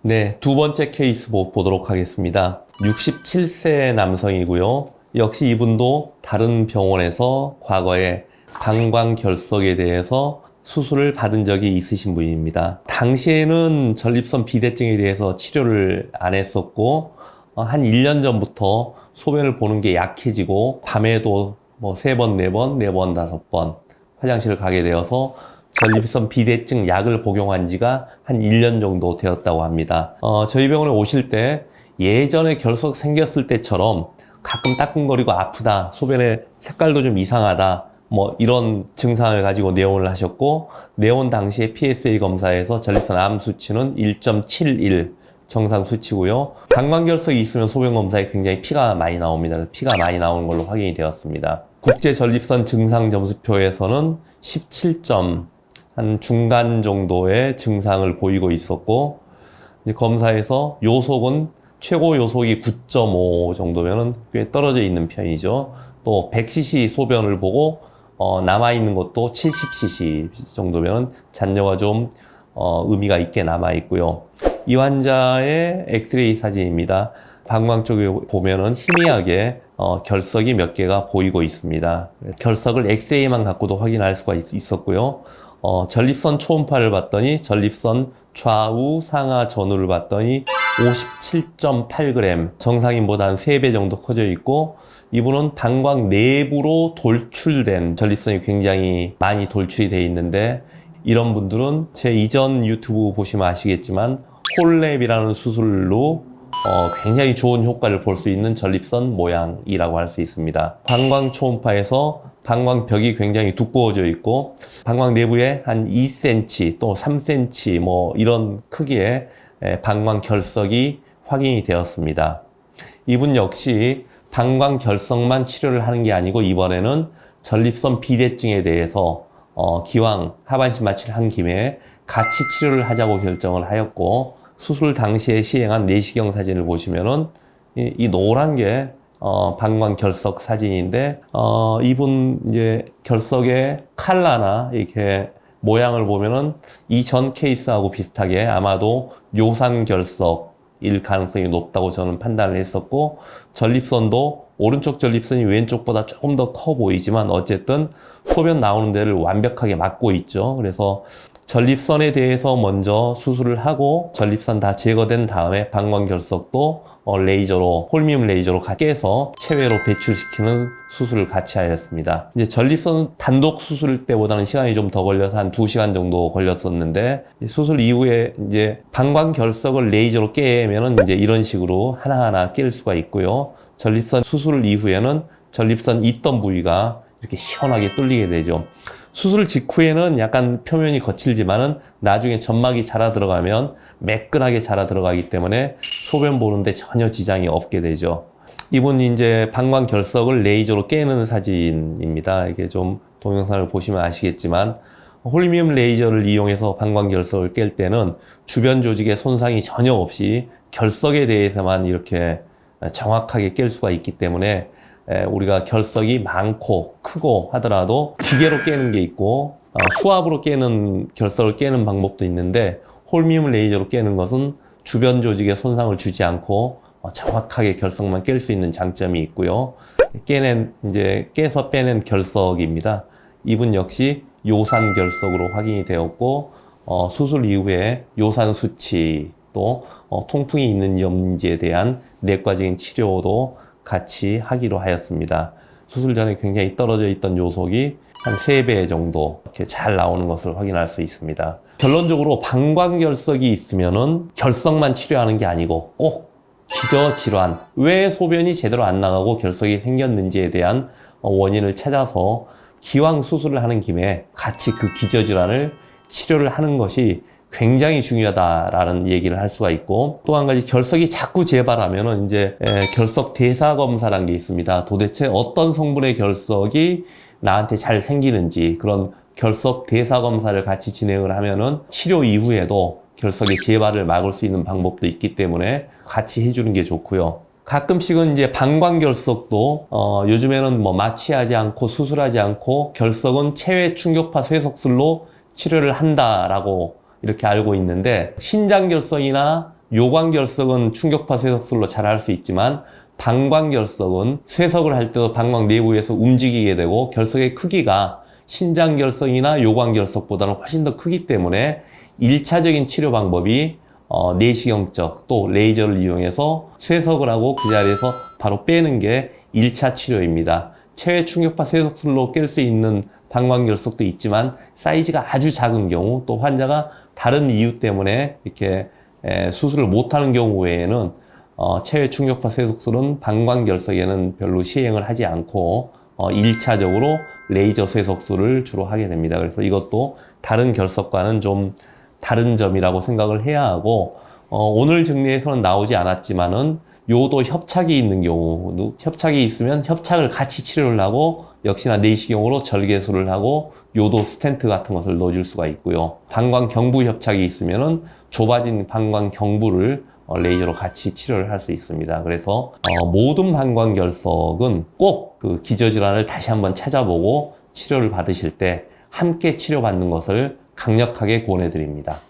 네, 두 번째 케이스 보도록 하겠습니다. 67세 남성이고요. 역시 이분도 다른 병원에서 과거에 방광결석에 대해서 수술을 받은 적이 있으신 분입니다. 당시에는 전립선 비대증에 대해서 치료를 안 했었고 한 1년 전부터 소변을 보는 게 약해지고 밤에도 뭐 3번, 4번, 4번, 5번 화장실을 가게 되어서 전립선 비대증 약을 복용한 지가 한 1년 정도 되었다고 합니다. 저희 병원에 오실 때 예전에 결석 생겼을 때처럼 가끔 따끔거리고 아프다, 소변의 색깔도 좀 이상하다, 뭐 이런 증상을 가지고 내원을 하셨고, 내원 당시에 PSA 검사에서 전립선 암 수치는 1.71 정상 수치고요. 방광결석이 있으면 소변 검사에 굉장히 피가 많이 나옵니다. 피가 많이 나오는 걸로 확인이 되었습니다. 국제 전립선 증상 점수표에서는 17점, 한 중간 정도의 증상을 보이고 있었고, 이제 검사에서 요속은 최고 요속이 9.5 정도면은 꽤 떨어져 있는 편이죠. 또 100cc 소변을 보고 남아있는 것도 70cc 정도면은 잔여가 좀 의미가 있게 남아있고요. 이 환자의 엑스레이 사진입니다. 방광 쪽에 보면은 희미하게 결석이 몇 개가 보이고 있습니다. 결석을 엑스레이만 갖고도 확인할 수가 있었고요. 전립선 초음파를 봤더니 전립선 좌우 상하 전후를 봤더니 57.8g, 정상인보다 한 3배 정도 커져 있고, 이분은 방광 내부로 돌출된 전립선이 굉장히 많이 돌출이 되어 있는데, 이런 분들은 제 이전 유튜브 보시면 아시겠지만 홀랩이라는 수술로 굉장히 좋은 효과를 볼 수 있는 전립선 모양이라고 할 수 있습니다. 방광 초음파에서 방광벽이 굉장히 두꺼워져 있고, 방광 내부에 한 2cm 또 3cm 뭐 이런 크기의 방광결석이 확인이 되었습니다. 이분 역시 방광결석만 치료를 하는 게 아니고, 이번에는 전립선 비대증에 대해서 기왕 하반신 마취를 한 김에 같이 치료를 하자고 결정을 하였고, 수술 당시에 시행한 내시경 사진을 보시면은 이 노란 게 방광결석 사진인데, 이분 이제 결석의 컬러나 이렇게 모양을 보면은 이전 케이스하고 비슷하게 아마도 요산결석일 가능성이 높다고 저는 판단을 했었고, 전립선도 오른쪽 전립선이 왼쪽보다 조금 더 커 보이지만 어쨌든 소변 나오는 데를 완벽하게 막고 있죠. 그래서 전립선에 대해서 먼저 수술을 하고, 전립선 다 제거된 다음에 방광결석도 레이저로, 홀미움 레이저로 깨서 체외로 배출시키는 수술을 같이 하였습니다. 이제 전립선 단독 수술 때보다는 시간이 좀 더 걸려서 한 2시간 정도 걸렸었는데, 수술 이후에 이제 방광결석을 레이저로 깨면은 이제 이런 식으로 하나하나 깰 수가 있고요. 전립선 수술 이후에는 전립선 있던 부위가 이렇게 시원하게 뚫리게 되죠. 수술 직후에는 약간 표면이 거칠지만은 나중에 점막이 자라 들어가면 매끈하게 자라 들어가기 때문에 소변 보는데 전혀 지장이 없게 되죠. 이분 이제 방광결석을 레이저로 깨는 사진입니다. 이게 좀 동영상을 보시면 아시겠지만, 홀미움 레이저를 이용해서 방광결석을 깰 때는 주변 조직에 손상이 전혀 없이 결석에 대해서만 이렇게 정확하게 깰 수가 있기 때문에, 우리가 결석이 많고 크고 하더라도 기계로 깨는 게 있고, 수압으로 깨는 결석을 깨는 방법도 있는데, 홀미움 레이저로 깨는 것은 주변 조직에 손상을 주지 않고 정확하게 결석만 깰 수 있는 장점이 있고요. 깨서 빼낸 결석입니다. 이분 역시 요산 결석으로 확인이 되었고, 수술 이후에 요산 수치 또 통풍이 있는지 없는지에 대한 내과적인 치료도 같이 하기로 하였습니다. 수술 전에 굉장히 떨어져 있던 요속이 한 3배 정도 이렇게 잘 나오는 것을 확인할 수 있습니다. 결론적으로 방광결석이 있으면은 결석만 치료하는 게 아니고 꼭 기저질환, 왜 소변이 제대로 안 나가고 결석이 생겼는지에 대한 원인을 찾아서 기왕 수술을 하는 김에 같이 그 기저질환을 치료를 하는 것이 굉장히 중요하다라는 얘기를 할 수가 있고, 또 한 가지 결석이 자꾸 재발하면은 이제 결석 대사 검사라는 게 있습니다. 도대체 어떤 성분의 결석이 나한테 잘 생기는지, 그런 결석 대사 검사를 같이 진행을 하면은 치료 이후에도 결석의 재발을 막을 수 있는 방법도 있기 때문에 같이 해주는 게 좋고요. 가끔씩은 이제 방광결석도 요즘에는 뭐 마취하지 않고 수술하지 않고 결석은 체외 충격파 쇠석술로 치료를 한다라고 이렇게 알고 있는데, 신장결석이나 요광결석은 충격파 쇠석술로 잘 할 수 있지만 방광결석은 쇠석을 할 때도 방광 내부에서 움직이게 되고 결석의 크기가 신장결석이나 요광결석보다는 훨씬 더 크기 때문에 1차적인 치료 방법이 내시경적 또 레이저를 이용해서 쇠석을 하고 그 자리에서 바로 빼는 게 1차 치료입니다. 체외 충격파 쇠석술로 깰 수 있는 방광결석도 있지만 사이즈가 아주 작은 경우 또 환자가 다른 이유 때문에 이렇게 수술을 못하는 경우 외에는 체외 충격파 쇠석술은 방광결석에는 별로 시행을 하지 않고 1차적으로 레이저 쇠석술을 주로 하게 됩니다. 그래서 이것도 다른 결석과는 좀 다른 점이라고 생각을 해야 하고 오늘 정리에서는 나오지 않았지만은 요도 협착이 있는 경우, 협착이 있으면 협착을 같이 치료를 하고 역시나 내시경으로 절개술을 하고 요도 스텐트 같은 것을 넣어줄 수가 있고요. 방광 경부 협착이 있으면은 좁아진 방광 경부를 레이저로 같이 치료를 할 수 있습니다. 그래서 모든 방광결석은 꼭 그 기저질환을 다시 한번 찾아보고 치료를 받으실 때 함께 치료받는 것을 강력하게 권해 드립니다.